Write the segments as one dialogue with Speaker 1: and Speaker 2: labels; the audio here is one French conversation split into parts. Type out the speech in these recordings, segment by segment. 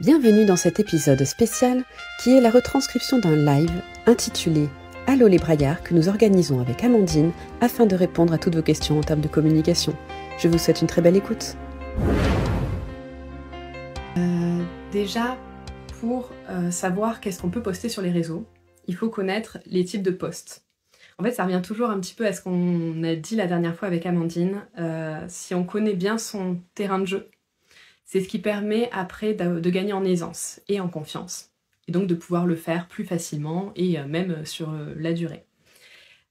Speaker 1: Bienvenue dans cet épisode spécial qui est la retranscription d'un live intitulé « Allô les braillards » que nous organisons avec Amandine afin de répondre à toutes vos questions en termes de communication. Je vous souhaite une très belle écoute. Déjà, pour savoir qu'est-ce qu'on peut poster sur les réseaux, il faut connaître les types de posts. En fait, ça revient toujours un petit peu à ce qu'on a dit la dernière fois avec Amandine. Si on connaît bien son terrain de jeu, c'est ce qui permet après de gagner en aisance et en confiance. Et donc de pouvoir le faire plus facilement et même sur la durée.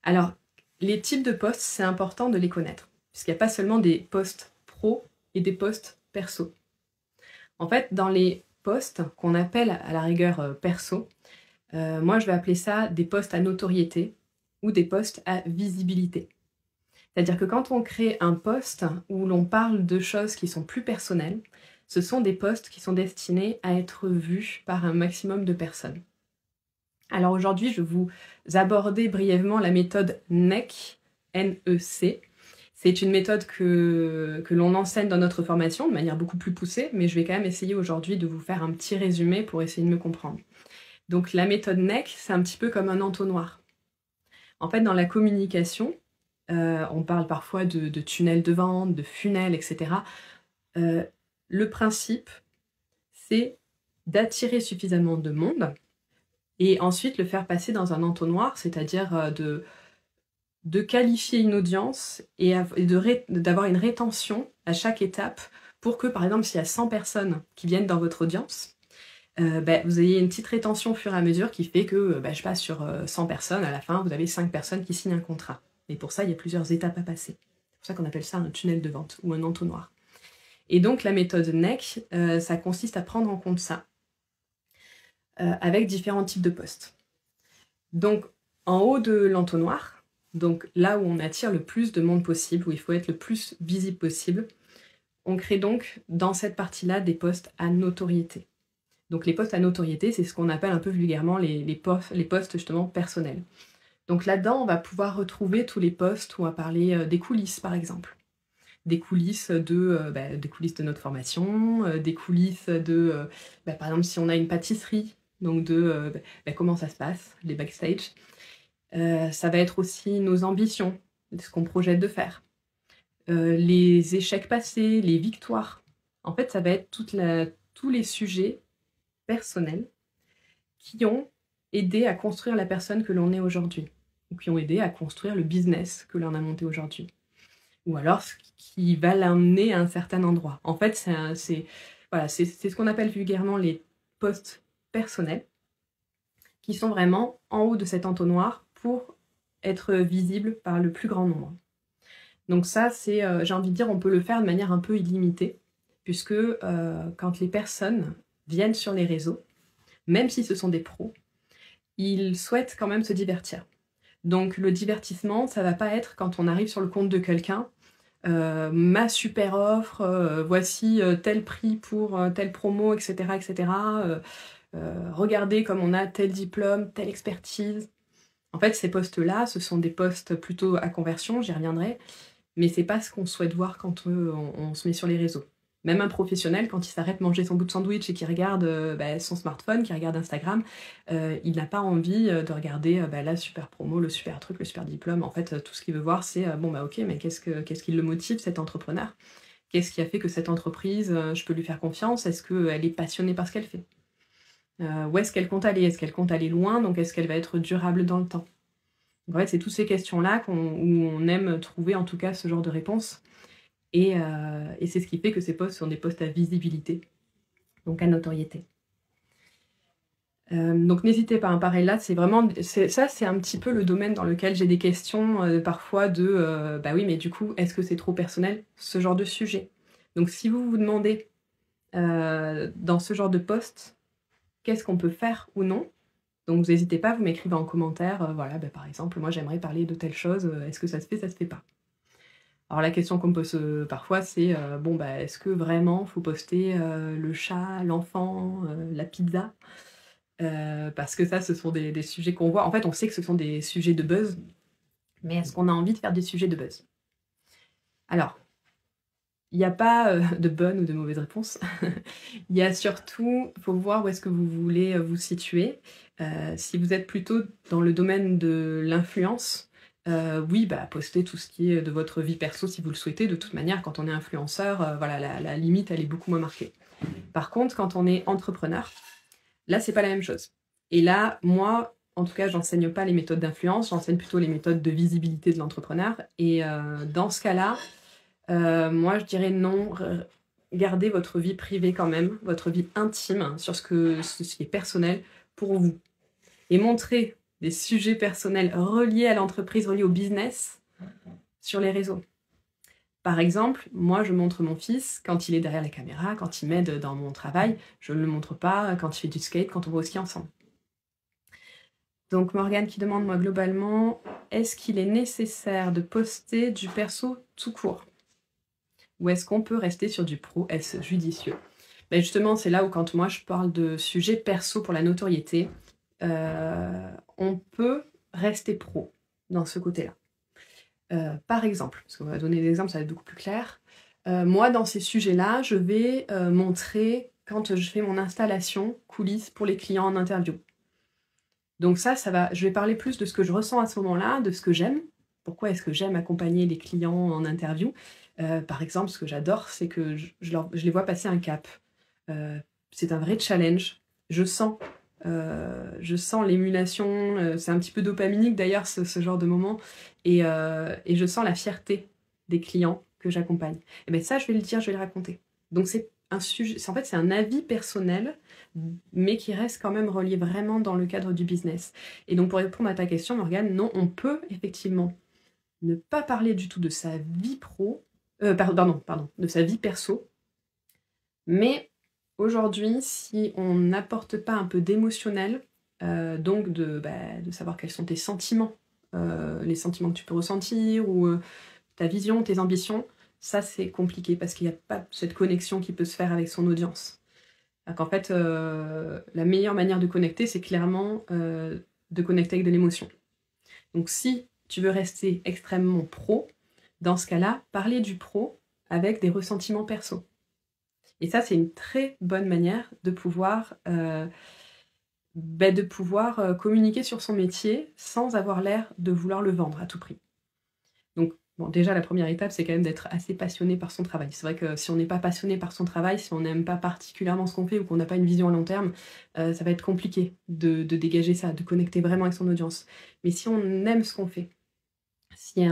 Speaker 1: Alors, les types de posts, c'est important de les connaître. Puisqu'il n'y a pas seulement des posts pro et des posts perso. En fait, dans les posts qu'on appelle à la rigueur perso, moi je vais appeler ça des posts à notoriété ou des posts à visibilité. C'est-à-dire que quand on crée un post où l'on parle de choses qui sont plus personnelles, ce sont des posts qui sont destinés à être vus par un maximum de personnes. Alors aujourd'hui, je vais vous aborder brièvement la méthode NEC, N-E-C. C'est une méthode que l'on enseigne dans notre formation de manière beaucoup plus poussée, mais je vais quand même essayer aujourd'hui de vous faire un petit résumé pour essayer de me comprendre. Donc la méthode NEC, c'est un petit peu comme un entonnoir. En fait, dans la communication, on parle parfois de tunnels de vente, de funnels, etc. Le principe, c'est d'attirer suffisamment de monde et ensuite le faire passer dans un entonnoir, c'est-à-dire de qualifier une audience et d'avoir une rétention à chaque étape pour que, par exemple, s'il y a 100 personnes qui viennent dans votre audience, vous ayez une petite rétention au fur et à mesure qui fait que, je passe sur 100 personnes, à la fin, vous avez 5 personnes qui signent un contrat. Et pour ça, il y a plusieurs étapes à passer. C'est pour ça qu'on appelle ça un tunnel de vente ou un entonnoir. Et donc, la méthode NEC, ça consiste à prendre en compte ça avec différents types de posts. Donc, en haut de l'entonnoir, donc là où on attire le plus de monde possible, où il faut être le plus visible possible, on crée donc dans cette partie-là des posts à notoriété. Donc les posts à notoriété, c'est ce qu'on appelle un peu vulgairement les posts justement personnels. Donc là-dedans, on va pouvoir retrouver tous les posts où on va parler des coulisses par exemple. Des coulisses des coulisses de notre formation, des coulisses de, par exemple si on a une pâtisserie, donc comment ça se passe, les backstage. Ça va être aussi nos ambitions, ce qu'on projette de faire. Les échecs passés, les victoires. En fait, ça va être tous les sujets personnels qui ont aidé à construire la personne que l'on est aujourd'hui, ou qui ont aidé à construire le business que l'on a monté aujourd'hui, ou alors ce qui va l'amener à un certain endroit. En fait, c'est ce qu'on appelle vulgairement les posts personnels, qui sont vraiment en haut de cet entonnoir pour être visibles par le plus grand nombre. Donc ça, c'est, j'ai envie de dire, on peut le faire de manière un peu illimitée, puisque quand les personnes viennent sur les réseaux, même si ce sont des pros, ils souhaitent quand même se divertir. Donc le divertissement, ça va pas être quand on arrive sur le compte de quelqu'un, ma super offre, voici tel prix pour telle promo, etc. etc. Regardez comme on a tel diplôme, telle expertise. En fait, ces postes-là, ce sont des postes plutôt à conversion, j'y reviendrai, mais c'est pas ce qu'on souhaite voir quand on se met sur les réseaux. Même un professionnel, quand il s'arrête manger son bout de sandwich et qu'il regarde son smartphone, qu'il regarde Instagram, il n'a pas envie de regarder la super promo, le super truc, le super diplôme. En fait, tout ce qu'il veut voir, c'est ok, mais qu'est-ce qui le motive, cet entrepreneur? Qu'est-ce qui a fait que cette entreprise, je peux lui faire confiance? Est-ce qu'elle est passionnée par ce qu'elle fait? Où est-ce qu'elle compte aller? Est-ce qu'elle compte aller loin? Donc est-ce qu'elle va être durable dans le temps? Donc, en fait, c'est toutes ces questions-là où on aime trouver en tout cas ce genre de réponse. Et c'est ce qui fait que ces posts sont des posts à visibilité, donc à notoriété. Donc n'hésitez pas, pareil là, c'est un petit peu le domaine dans lequel j'ai des questions parfois de oui, mais du coup, est-ce que c'est trop personnel, ce genre de sujet? Donc si vous vous demandez dans ce genre de post, qu'est-ce qu'on peut faire ou non? Donc vous n'hésitez pas, vous m'écrivez en commentaire, par exemple, moi j'aimerais parler de telle chose, est-ce que ça se fait pas? Alors la question qu'on me pose parfois, c'est est-ce que vraiment faut poster le chat, l'enfant, la pizza? Parce que ça, ce sont des sujets qu'on voit. En fait, on sait que ce sont des sujets de buzz, mais est-ce qu'on a envie de faire des sujets de buzz? Alors, Il n'y a pas de bonne ou de mauvaise réponse. Il y a surtout, il faut voir où est-ce que vous voulez vous situer. Si vous êtes plutôt dans le domaine de l'influence, oui, bah, postez tout ce qui est de votre vie perso si vous le souhaitez. De toute manière, quand on est influenceur, voilà, la limite, elle est beaucoup moins marquée. Par contre, quand on est entrepreneur, là, c'est pas la même chose. Et là, moi, en tout cas, j'enseigne pas les méthodes d'influence, j'enseigne plutôt les méthodes de visibilité de l'entrepreneur. Et dans ce cas-là, moi, je dirais non. Gardez votre vie privée quand même, votre vie intime sur ce qui est personnel pour vous. Et montrez des sujets personnels reliés à l'entreprise, reliés au business sur les réseaux. Par exemple, moi, je montre mon fils quand il est derrière la caméra, quand il m'aide dans mon travail. Je ne le montre pas quand il fait du skate, quand on va au ski ensemble. Donc Morgane qui demande, moi, globalement, est-ce qu'il est nécessaire de poster du perso tout court ? Ou est-ce qu'on peut rester sur du pro? Est-ce judicieux? Ben justement, c'est là où quand moi je parle de sujets perso pour la notoriété, on peut rester pro dans ce côté-là. Par exemple, parce qu'on va donner des exemples, ça va être beaucoup plus clair. Moi, dans ces sujets-là, je vais montrer quand je fais mon installation coulisses pour les clients en interview. Donc ça va, je vais parler plus de ce que je ressens à ce moment-là, de ce que j'aime. Pourquoi est-ce que j'aime accompagner les clients en interview? Par exemple, ce que j'adore, c'est que je les vois passer un cap. C'est un vrai challenge. Je sens l'émulation, c'est un petit peu dopaminique d'ailleurs ce genre de moment, et je sens la fierté des clients que j'accompagne. Et bien ça, je vais le dire, je vais le raconter. Donc c'est un sujet, en fait c'est un avis personnel, mais qui reste quand même relié vraiment dans le cadre du business. Et donc pour répondre à ta question, Morgane, non, on peut effectivement ne pas parler du tout de sa vie pro, de sa vie perso, mais aujourd'hui, si on n'apporte pas un peu d'émotionnel, donc de savoir quels sont tes sentiments, les sentiments que tu peux ressentir, ou ta vision, tes ambitions, ça c'est compliqué parce qu'il n'y a pas cette connexion qui peut se faire avec son audience. Donc en fait, la meilleure manière de connecter, c'est clairement de connecter avec de l'émotion. Donc si tu veux rester extrêmement pro, dans ce cas-là, parler du pro avec des ressentiments perso. Et ça, c'est une très bonne manière de pouvoir, communiquer sur son métier sans avoir l'air de vouloir le vendre à tout prix. Donc, bon, déjà, la première étape, c'est quand même d'être assez passionné par son travail. C'est vrai que si on n'est pas passionné par son travail, si on n'aime pas particulièrement ce qu'on fait ou qu'on n'a pas une vision à long terme, ça va être compliqué de dégager ça, de connecter vraiment avec son audience. Mais si on aime ce qu'on fait, si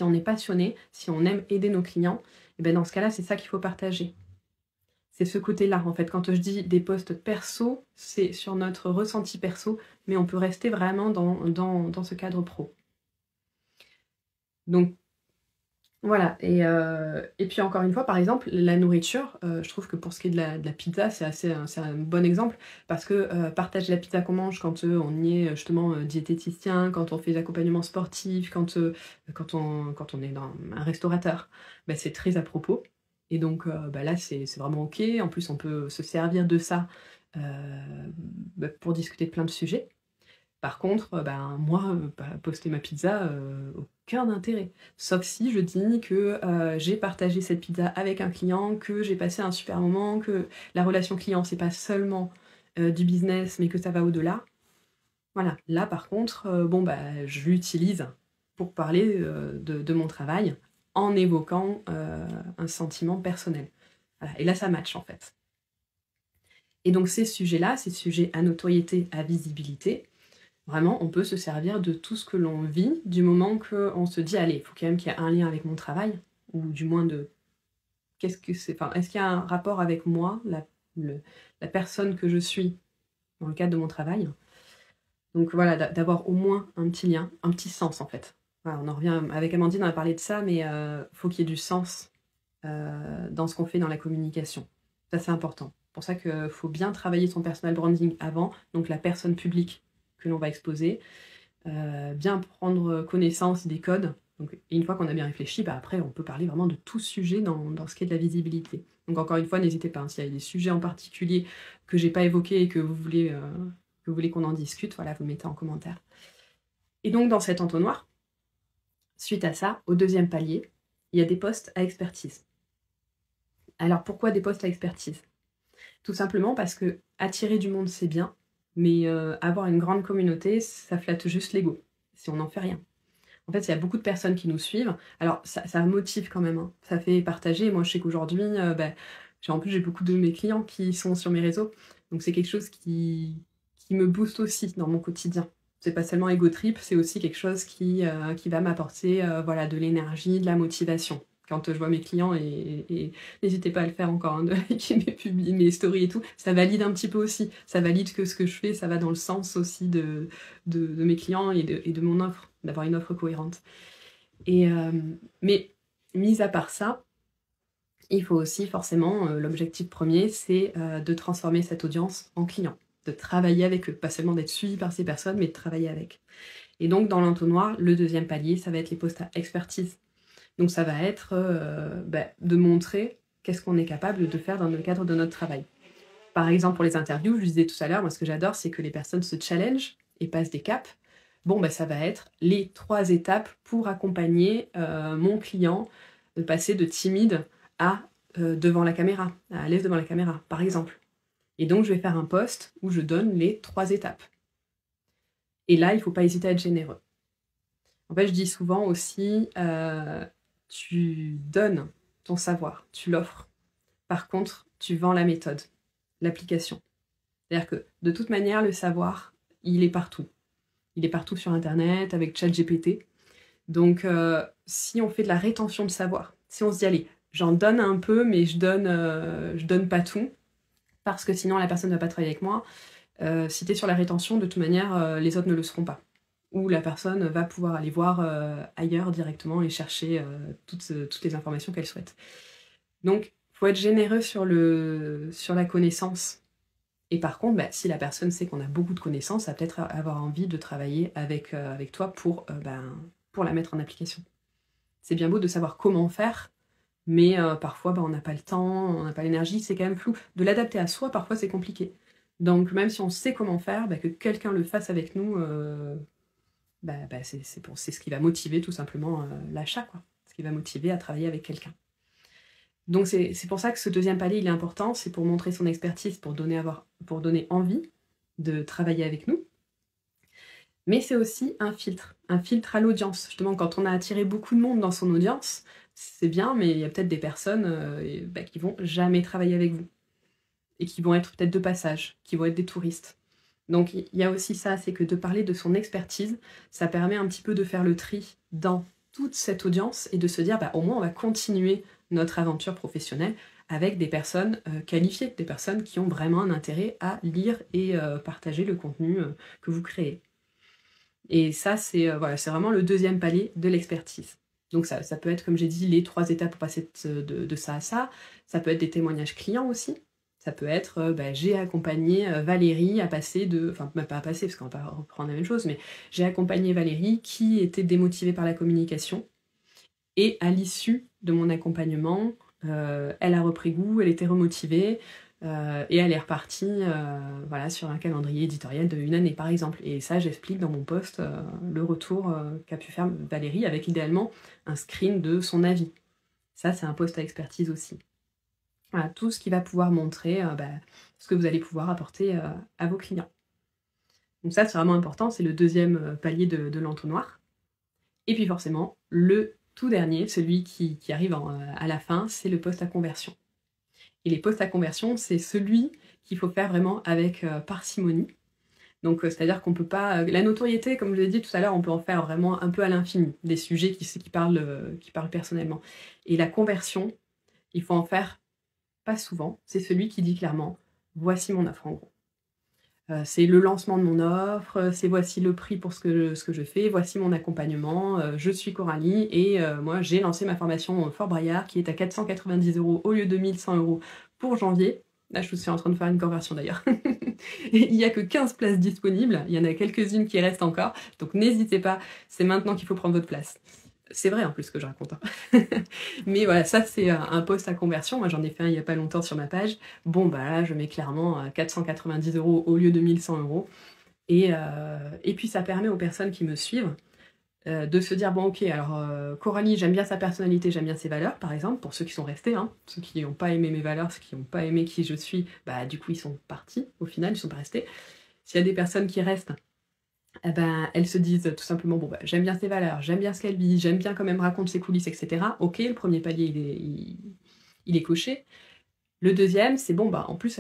Speaker 1: on est passionné, si on aime aider nos clients, et ben dans ce cas-là, c'est ça qu'il faut partager. C'est ce côté-là, en fait. Quand je dis des posts perso, c'est sur notre ressenti perso, mais on peut rester vraiment dans ce cadre pro. Donc, voilà. Et puis, encore une fois, par exemple, la nourriture, je trouve que pour ce qui est de la pizza, c'est un bon exemple, parce que partager la pizza qu'on mange quand on y est justement diététicien, quand on fait des accompagnements sportifs, quand on est dans un restaurateur, ben, c'est très à propos. Et donc là, c'est vraiment OK. En plus, on peut se servir de ça pour discuter de plein de sujets. Par contre, moi, poster ma pizza, aucun intérêt. Sauf si je dis que j'ai partagé cette pizza avec un client, que j'ai passé un super moment, que la relation client, c'est pas seulement du business, mais que ça va au-delà. Voilà. Là, par contre, je l'utilise pour parler de mon travail, en évoquant un sentiment personnel. Voilà. Et là, ça match en fait. Et donc ces sujets-là, ces sujets à notoriété, à visibilité, vraiment, on peut se servir de tout ce que l'on vit, du moment qu'on se dit, allez, il faut quand même qu'il y ait un lien avec mon travail, ou du moins qu'est-ce que c'est, enfin, est-ce qu'il y a un rapport avec moi, la personne que je suis dans le cadre de mon travail. Donc voilà, d'avoir au moins un petit lien, un petit sens en fait. Voilà, on en revient avec Amandine, on a parlé de ça, mais faut qu'il y ait du sens dans ce qu'on fait dans la communication. Ça, c'est important. C'est pour ça qu'il faut bien travailler son personal branding avant, donc la personne publique que l'on va exposer, bien prendre connaissance des codes. Donc, et une fois qu'on a bien réfléchi, après, on peut parler vraiment de tout sujet dans ce qui est de la visibilité. Donc encore une fois, n'hésitez pas, hein, s'il y a des sujets en particulier que j'ai pas évoqués et que vous voulez qu'on en discute, voilà, vous mettez en commentaire. Et donc dans cet entonnoir, suite à ça, au deuxième palier, il y a des postes à expertise. Alors pourquoi des postes à expertise? Tout simplement parce que attirer du monde c'est bien, mais avoir une grande communauté, ça flatte juste l'ego, si on n'en fait rien. En fait, il y a beaucoup de personnes qui nous suivent. Alors, ça motive quand même, hein. Ça fait partager. Moi, je sais qu'aujourd'hui, en plus, j'ai beaucoup de mes clients qui sont sur mes réseaux. Donc, c'est quelque chose qui me booste aussi dans mon quotidien. C'est pas seulement ego trip, c'est aussi quelque chose qui va m'apporter voilà, de l'énergie, de la motivation. Quand je vois mes clients, et n'hésitez pas à le faire encore, hein, de liker mes stories et tout, ça valide un petit peu aussi. Ça valide que ce que je fais, ça va dans le sens aussi de mes clients et de mon offre, d'avoir une offre cohérente. Mais mis à part ça, il faut aussi forcément, l'objectif premier, c'est de transformer cette audience en client, de travailler avec eux, pas seulement d'être suivi par ces personnes, mais de travailler avec. Et donc dans l'entonnoir, le deuxième palier, ça va être les postes à expertise. Donc ça va être de montrer qu'est-ce qu'on est capable de faire dans le cadre de notre travail. Par exemple, pour les interviews, je vous disais tout à l'heure, moi ce que j'adore, c'est que les personnes se challengent et passent des caps. Bon, ça va être les 3 étapes pour accompagner mon client de passer de timide à devant la caméra, à l'aise devant la caméra, par exemple. Et donc, je vais faire un post où je donne les 3 étapes. Et là, il ne faut pas hésiter à être généreux. En fait, je dis souvent aussi, tu donnes ton savoir, tu l'offres. Par contre, tu vends la méthode, l'application. C'est-à-dire que, de toute manière, le savoir, il est partout. Il est partout sur Internet, avec ChatGPT. Donc, si on fait de la rétention de savoir, si on se dit, allez, j'en donne un peu, mais je donne pas tout, parce que sinon la personne ne va pas travailler avec moi. Si tu es sur la rétention, de toute manière, les autres ne le seront pas. Ou la personne va pouvoir aller voir ailleurs directement et chercher toutes les informations qu'elle souhaite. Donc, il faut être généreux sur la connaissance. Et par contre, si la personne sait qu'on a beaucoup de connaissances, ça va peut-être avoir envie de travailler avec toi pour la mettre en application. C'est bien beau de savoir comment faire, mais parfois on n'a pas le temps, on n'a pas l'énergie, c'est quand même flou. De l'adapter à soi, parfois c'est compliqué. Donc même si on sait comment faire, que quelqu'un le fasse avec nous, c'est ce qui va motiver tout simplement l'achat, quoi. Ce qui va motiver à travailler avec quelqu'un. Donc c'est pour ça que ce deuxième palier, il est important, c'est pour montrer son expertise, pour donner envie de travailler avec nous. Mais c'est aussi un filtre à l'audience. Justement, quand on a attiré beaucoup de monde dans son audience, c'est bien, mais il y a peut-être des personnes qui vont jamais travailler avec vous. Et qui vont être peut-être de passage, qui vont être des touristes. Donc il y a aussi ça, c'est que de parler de son expertise, ça permet un petit peu de faire le tri dans toute cette audience et de se dire, au moins on va continuer notre aventure professionnelle avec des personnes qualifiées, des personnes qui ont vraiment un intérêt à lire et partager le contenu que vous créez. Et ça, c'est vraiment le deuxième palier de l'expertise. Donc ça peut être, comme j'ai dit, les 3 étapes pour passer de ça à ça. Ça peut être des témoignages clients aussi. Ça peut être, j'ai accompagné Valérie à passer enfin, même pas à passer, parce qu'on va pas reprendre la même chose, mais j'ai accompagné Valérie qui était démotivée par la communication. Et à l'issue de mon accompagnement, elle a repris goût, elle était remotivée, et elle est repartie sur un calendrier éditorial de 1 année, par exemple. Et ça, j'explique dans mon post le retour qu'a pu faire Valérie, avec idéalement un screen de son avis. Ça, c'est un post à expertise aussi. Voilà, tout ce qui va pouvoir montrer ce que vous allez pouvoir apporter à vos clients. Donc ça, c'est vraiment important, c'est le deuxième palier de l'entonnoir. Et puis forcément, le tout dernier, celui qui arrive à la fin, c'est le post à conversion. Et les posts à conversion, c'est celui qu'il faut faire vraiment avec parcimonie. Donc c'est-à-dire qu'on peut pas... la notoriété, comme je l'ai dit tout à l'heure, on peut en faire vraiment un peu à l'infini, des sujets qui parlent personnellement. Et la conversion, il faut en faire pas souvent, c'est celui qui dit clairement « voici mon offre » en gros. C'est le lancement de mon offre, c'est voici le prix pour ce que je fais, voici mon accompagnement, je suis Coralie et moi j'ai lancé ma formation Fort Braillard qui est à 490 € au lieu de 1100 € pour janvier. Là je suis en train de faire une conversion d'ailleurs. Il n'y a que 15 places disponibles, il y en a quelques-unes qui restent encore, donc n'hésitez pas, c'est maintenant qu'il faut prendre votre place. C'est vrai en plus ce que je raconte. Mais voilà, ça c'est un post à conversion. Moi j'en ai fait un il n'y a pas longtemps sur ma page. Bon là je mets clairement 490 € au lieu de 1100 €. Et puis ça permet aux personnes qui me suivent de se dire, bon ok, alors Coralie, j'aime bien sa personnalité, j'aime bien ses valeurs, par exemple, pour ceux qui sont restés, hein, ceux qui n'ont pas aimé mes valeurs, ceux qui n'ont pas aimé qui je suis, bah du coup ils sont partis, au final, ils sont pas restés. S'il y a des personnes qui restent, eh ben, elles se disent tout simplement, bon bah j'aime bien ses valeurs, j'aime bien ce qu'elle vit, j'aime bien quand même raconter ses coulisses, etc. Ok, le premier palier, il est coché. Le deuxième, c'est bon, bah en plus,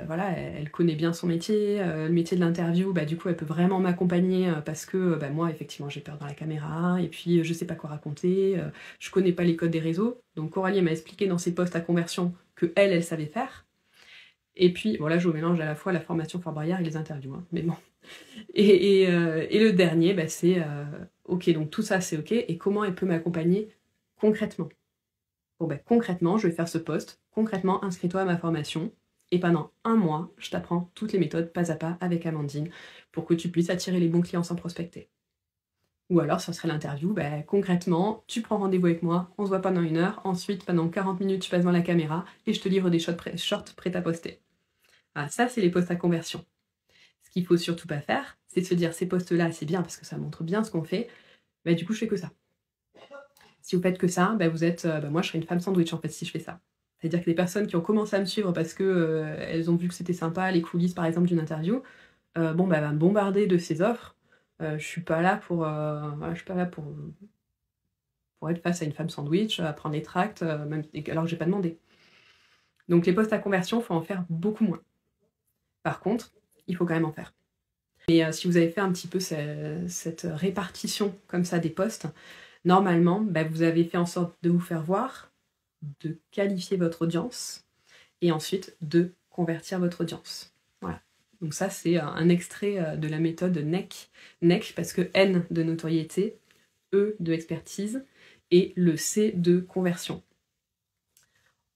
Speaker 1: voilà, elle connaît bien son métier, le métier de l'interview, bah du coup, elle peut vraiment m'accompagner parce que bah, moi, effectivement, j'ai peur dans la caméra, et puis je sais pas quoi raconter, je connais pas les codes des réseaux. Donc Coralie m'a expliqué dans ses posts à conversion que elle savait faire. Et puis, bon là, je vous mélange à la fois la formation Fort Boyard et les interviews, hein, mais bon. Et le dernier, bah, c'est ok, donc tout ça, c'est ok, et comment elle peut m'accompagner concrètement? Bon ben concrètement, je vais faire ce post. Concrètement, inscris-toi à ma formation. Et pendant un mois, je t'apprends toutes les méthodes pas à pas avec Amandine pour que tu puisses attirer les bons clients sans prospecter. Ou alors, ça serait l'interview. Ben, concrètement, tu prends rendez-vous avec moi, on se voit pendant 1 heure. Ensuite, pendant 40 minutes, tu passes devant la caméra et je te livre des shorts prêts à poster. Ah, ça, c'est les posts à conversion. Ce qu'il faut surtout pas faire, c'est se dire ces posts-là, c'est bien parce que ça montre bien ce qu'on fait. Ben, du coup, je fais que ça. Si vous faites que ça, bah vous êtes, moi je serais une femme sandwich en fait si je fais ça. C'est-à-dire que les personnes qui ont commencé à me suivre parce que elles ont vu que c'était sympa, les coulisses par exemple d'une interview, bon bah elle va me bombarder de ces offres. Je suis pas là pour, voilà, je suis pas là pour être face à une femme sandwich, à prendre les tracts, même alors que j'ai pas demandé. Donc les postes à conversion, faut en faire beaucoup moins. Par contre, il faut quand même en faire. Et si vous avez fait un petit peu cette répartition comme ça des postes, normalement, bah, vous avez fait en sorte de vous faire voir, de qualifier votre audience et ensuite de convertir votre audience. Voilà. Donc ça, c'est un extrait de la méthode NEC. NEC parce que N de notoriété, E de expertise et le C de conversion.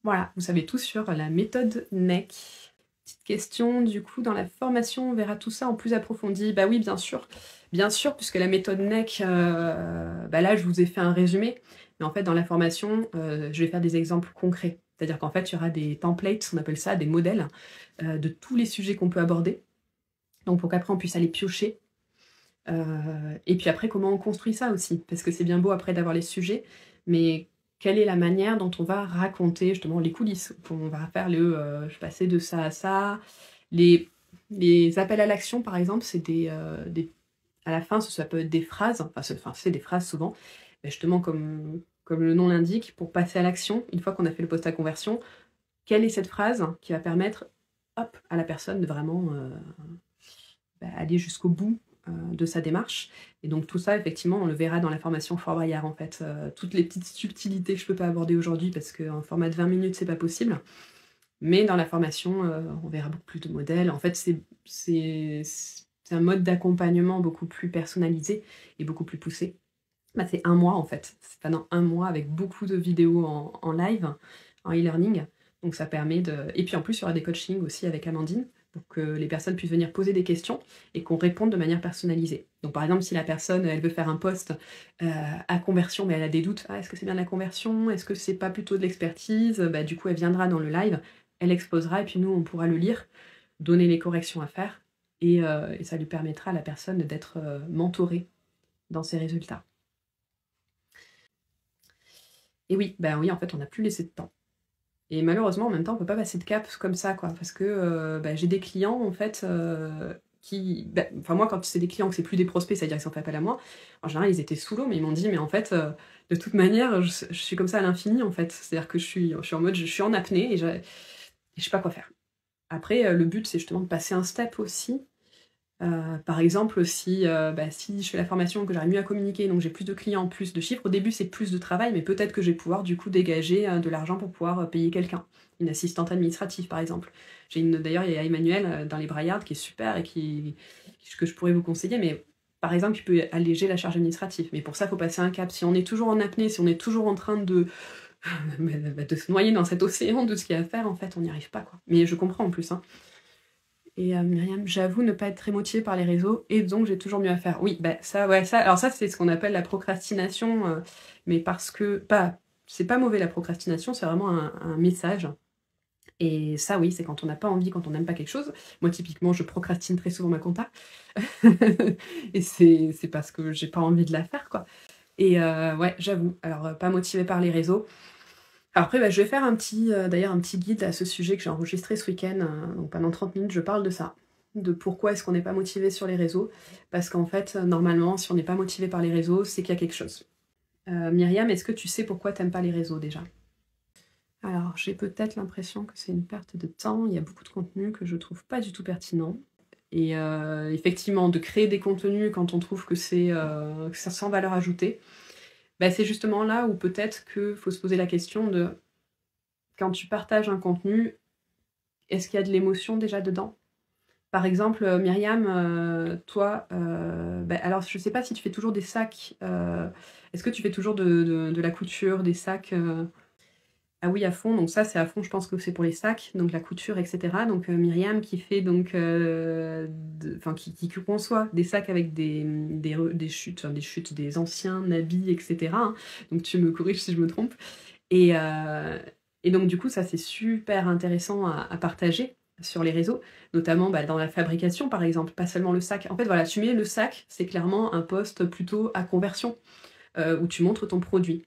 Speaker 1: Voilà, vous savez tout sur la méthode NEC. Petite question, du coup, dans la formation, on verra tout ça en plus approfondi. Bah oui, bien sûr. Bien sûr, puisque la méthode NEC, bah là, je vous ai fait un résumé. Mais en fait, dans la formation, je vais faire des exemples concrets. C'est-à-dire qu'en fait, il y aura des templates, on appelle ça, des modèles, de tous les sujets qu'on peut aborder. Donc pour qu'après, on puisse aller piocher. Et puis après, comment on construit ça aussi? Parce que c'est bien beau après d'avoir les sujets, mais quelle est la manière dont on va raconter justement les coulisses? On va faire je passais de ça à ça. Les appels à l'action, par exemple, c'est à la fin, ça peut être des phrases, enfin c'est des phrases souvent, mais justement comme le nom l'indique, pour passer à l'action, une fois qu'on a fait le post à conversion, quelle est cette phrase qui va permettre, hop, à la personne de vraiment aller jusqu'au bout de sa démarche. Et donc tout ça, effectivement, on le verra dans la formation Fort Boyard, en fait. Toutes les petites subtilités que je peux pas aborder aujourd'hui, parce qu'en format de 20 minutes, c'est pas possible. Mais dans la formation, on verra beaucoup plus de modèles. En fait, c'est un mode d'accompagnement beaucoup plus personnalisé et beaucoup plus poussé. Bah, c'est un mois, en fait. C'est pendant un mois avec beaucoup de vidéos en live, en e-learning. Donc ça permet de... Et puis en plus, il y aura des coachings aussi avec Amandine, pour que les personnes puissent venir poser des questions et qu'on réponde de manière personnalisée. Donc par exemple, si la personne, elle veut faire un post à conversion, mais elle a des doutes, est-ce que c'est bien de la conversion? Est-ce que c'est pas plutôt de l'expertise? Bah, du coup, elle viendra dans le live, elle exposera, et puis nous, on pourra le lire, donner les corrections à faire, et ça lui permettra à la personne d'être mentorée dans ses résultats. Et oui, bah oui, en fait, on n'a plus laissé de temps. Et malheureusement, en même temps, on peut pas passer de cap comme ça, quoi, parce que j'ai des clients, en fait, qui... Enfin, moi, quand c'est des clients que c'est plus des prospects, c'est-à-dire qu'ils sont fait appel à moi, en général, ils étaient sous l'eau, mais ils m'ont dit, mais en fait, de toute manière, je suis comme ça à l'infini, en fait. C'est-à-dire que je suis en mode, je suis en apnée et je sais pas quoi faire. Après, le but, c'est justement de passer un step aussi. Par exemple, si je fais la formation, que j'arrive mieux à communiquer, donc j'ai plus de clients, plus de chiffres, au début c'est plus de travail, mais peut-être que je vais pouvoir du coup dégager de l'argent pour pouvoir payer quelqu'un, une assistante administrative par exemple. D'ailleurs, il y a Emmanuel dans les Braillards qui est super et que je pourrais vous conseiller, mais par exemple, il peut alléger la charge administrative. Mais pour ça, il faut passer un cap. Si on est toujours en apnée, si on est toujours en train de se noyer dans cet océan de ce qu'il y a à faire, en fait, on n'y arrive pas, quoi. Mais je comprends en plus, hein. Et Myriam, j'avoue ne pas être très motivée par les réseaux, et donc j'ai toujours mieux à faire. Oui, alors ça c'est ce qu'on appelle la procrastination, mais parce que, c'est pas mauvais la procrastination, c'est vraiment un message. Et ça, oui, c'est quand on n'a pas envie, quand on n'aime pas quelque chose. Moi, typiquement, je procrastine très souvent ma compta. Et c'est parce que j'ai pas envie de la faire, quoi. Et ouais, j'avoue. Alors, pas motivée par les réseaux. Alors après, bah, je vais faire d'ailleurs un petit guide à ce sujet que j'ai enregistré ce week-end. Donc pendant 30 minutes, je parle de ça. De pourquoi est-ce qu'on n'est pas motivé sur les réseaux. Parce qu'en fait, normalement, si on n'est pas motivé par les réseaux, c'est qu'il y a quelque chose. Myriam, est-ce que tu sais pourquoi t'aimes pas les réseaux déjà? Alors, j'ai peut-être l'impression que c'est une perte de temps. Il y a beaucoup de contenus que je trouve pas du tout pertinents. Et effectivement, de créer des contenus quand on trouve que ça sans valeur ajoutée, bah, c'est justement là où peut-être qu'il faut se poser la question de quand tu partages un contenu, est-ce qu'il y a de l'émotion déjà dedans? Par exemple, Myriam, toi, bah, alors je sais pas si tu fais toujours des sacs. Est-ce que tu fais toujours de la couture, des sacs Ah oui, à fond. Donc ça, c'est à fond. Je pense que c'est pour les sacs, donc la couture, etc. Donc Myriam qui fait donc, enfin qui conçoit des sacs avec des chutes, enfin, des chutes, des anciens habits, etc. hein. Donc tu me corriges si je me trompe. Et, et donc du coup, ça c'est super intéressant à partager sur les réseaux, notamment bah, dans la fabrication par exemple, pas seulement le sac. En fait voilà, tu mets le sac, c'est clairement un post plutôt à conversion, où tu montres ton produit.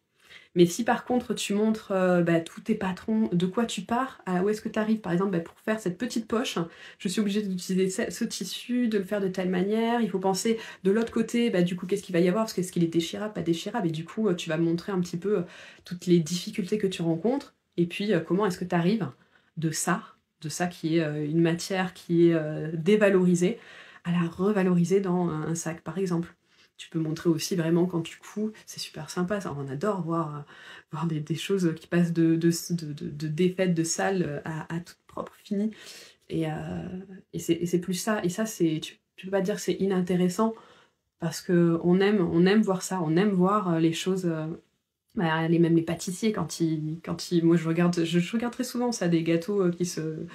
Speaker 1: Mais si par contre tu montres bah, tous tes patrons, de quoi tu pars, à où est-ce que tu arrives, par exemple bah, pour faire cette petite poche, je suis obligée d'utiliser ce tissu, de le faire de telle manière, il faut penser de l'autre côté, bah, du coup qu'est-ce qu'il va y avoir, parce qu'est-ce qu'il est déchirable, pas déchirable, et du coup tu vas montrer un petit peu toutes les difficultés que tu rencontres, et puis comment est-ce que tu arrives de ça qui est une matière qui est dévalorisée, à la revaloriser dans un sac par exemple. Tu peux montrer aussi vraiment quand tu couds, c'est super sympa, ça, on adore voir des choses qui passent de défaites, de sales à toutes propres, finies. Et c'est plus ça. Et ça, tu peux pas dire que c'est inintéressant parce qu'on aime voir ça, on aime voir les choses. Bah, même les pâtissiers, moi je regarde très souvent ça, des gâteaux qui se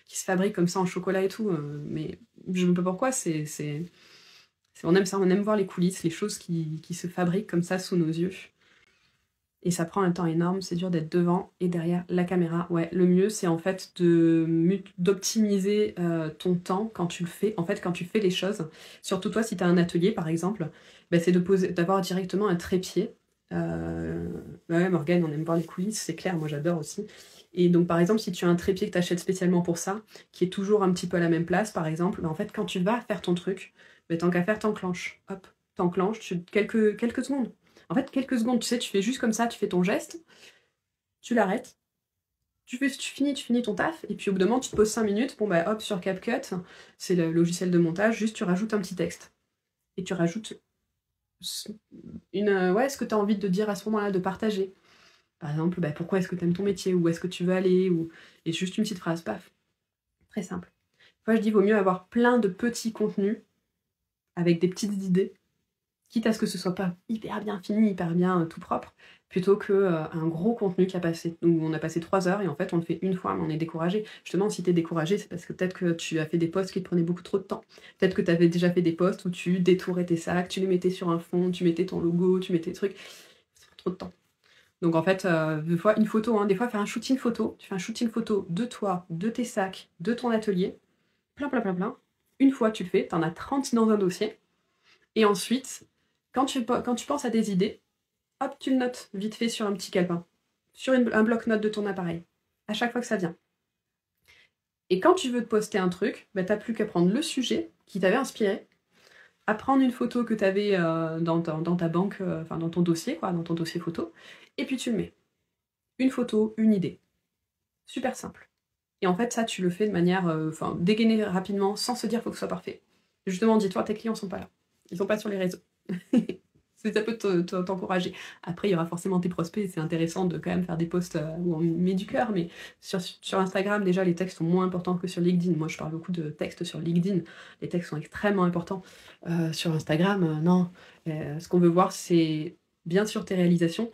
Speaker 1: fabriquent comme ça en chocolat et tout, mais je ne sais pas pourquoi, on aime ça, on aime voir les coulisses, les choses qui se fabriquent comme ça sous nos yeux. Et ça prend un temps énorme, c'est dur d'être devant et derrière la caméra. Ouais, le mieux c'est en fait d'optimiser ton temps quand tu le fais. En fait, quand tu fais les choses, surtout toi si tu as un atelier par exemple, bah, c'est d'avoir directement un trépied. Bah ouais, Morgane, on aime voir les coulisses, c'est clair, moi j'adore aussi. Et donc par exemple, si tu as un trépied que tu achètes spécialement pour ça, qui est toujours un petit peu à la même place par exemple, bah, en fait quand tu vas faire ton truc, bah, tant qu'à faire, t'enclenches. Hop, t'enclenches, quelques secondes. En fait, quelques secondes, tu sais, tu fais juste comme ça, tu fais ton geste, tu l'arrêtes, tu finis ton taf, et puis au bout d'un moment, tu te poses 5 minutes, bon bah hop, sur CapCut, c'est le logiciel de montage, juste tu rajoutes un petit texte. Et tu rajoutes ouais, ce que tu as envie de dire à ce moment-là, de partager. Par exemple, bah, pourquoi est-ce que tu aimes ton métier, où est-ce que tu veux aller, et juste une petite phrase, paf. Très simple. Moi, je dis, vaut mieux avoir plein de petits contenus avec des petites idées, quitte à ce que ce soit pas hyper bien fini, hyper bien tout propre, plutôt que un gros contenu qui a passé, où on a passé 3 heures et en fait on le fait une fois mais on est découragé. Justement, si t'es découragé, c'est parce que peut-être que tu as fait des posts qui te prenaient beaucoup trop de temps. Peut-être que tu avais déjà fait des posts où tu détourais tes sacs, tu les mettais sur un fond, tu mettais ton logo, tu mettais des trucs. Ça prend trop de temps. Donc en fait, des fois une photo, hein, des fois faire un shooting photo, tu fais un shooting photo de toi, de tes sacs, de ton atelier, plein. Une fois tu le fais, t'en as 30 dans un dossier. Et ensuite, quand tu penses à des idées, hop, tu le notes vite fait sur un petit calepin, sur un bloc-notes de ton appareil, à chaque fois que ça vient. Et quand tu veux te poster un truc, bah, t'as plus qu'à prendre le sujet qui t'avait inspiré, à prendre une photo que t'avais dans ta banque, enfin dans ton dossier, quoi, dans ton dossier photo, et puis tu le mets. Une photo, une idée. Super simple. Et en fait, ça, tu le fais de manière dégainer rapidement, sans se dire qu'il faut que ce soit parfait. Justement, dis-toi, tes clients sont pas là. Ils sont pas sur les réseaux. Ça peut t'encourager. Après, il y aura forcément tes prospects, c'est intéressant de quand même faire des posts où on met du cœur, mais sur Instagram, déjà, les textes sont moins importants que sur LinkedIn. Moi, je parle beaucoup de textes sur LinkedIn. Les textes sont extrêmement importants. Sur Instagram, non. Ce qu'on veut voir, c'est bien sûr tes réalisations,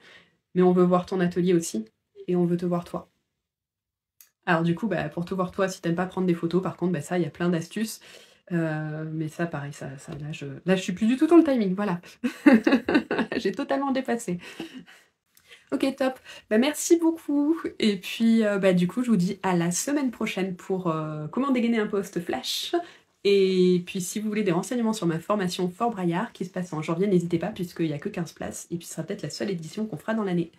Speaker 1: mais on veut voir ton atelier aussi, et on veut te voir toi. Alors du coup, bah, pour te voir toi, si t'aimes pas prendre des photos, par contre, bah, ça, il y a plein d'astuces. Mais ça, pareil, là, je suis plus du tout dans le timing, voilà. J'ai totalement dépassé. Ok, top. Bah, merci beaucoup. Et puis, du coup, je vous dis à la semaine prochaine pour comment dégainer un post flash. Et puis, si vous voulez des renseignements sur ma formation Fort Braillard qui se passe en janvier, n'hésitez pas, puisqu'il n'y a que 15 places. Et puis, ce sera peut-être la seule édition qu'on fera dans l'année.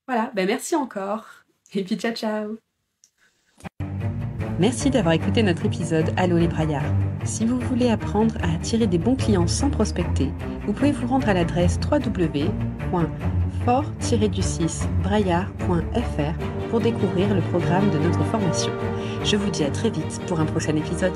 Speaker 1: Voilà, merci encore. Et puis, ciao, ciao. Merci d'avoir écouté notre épisode Allô les Braillards. Si vous voulez apprendre à attirer des bons clients sans prospecter, vous pouvez vous rendre à l'adresse www.fort-braillard.fr pour découvrir le programme de notre formation. Je vous dis à très vite pour un prochain épisode.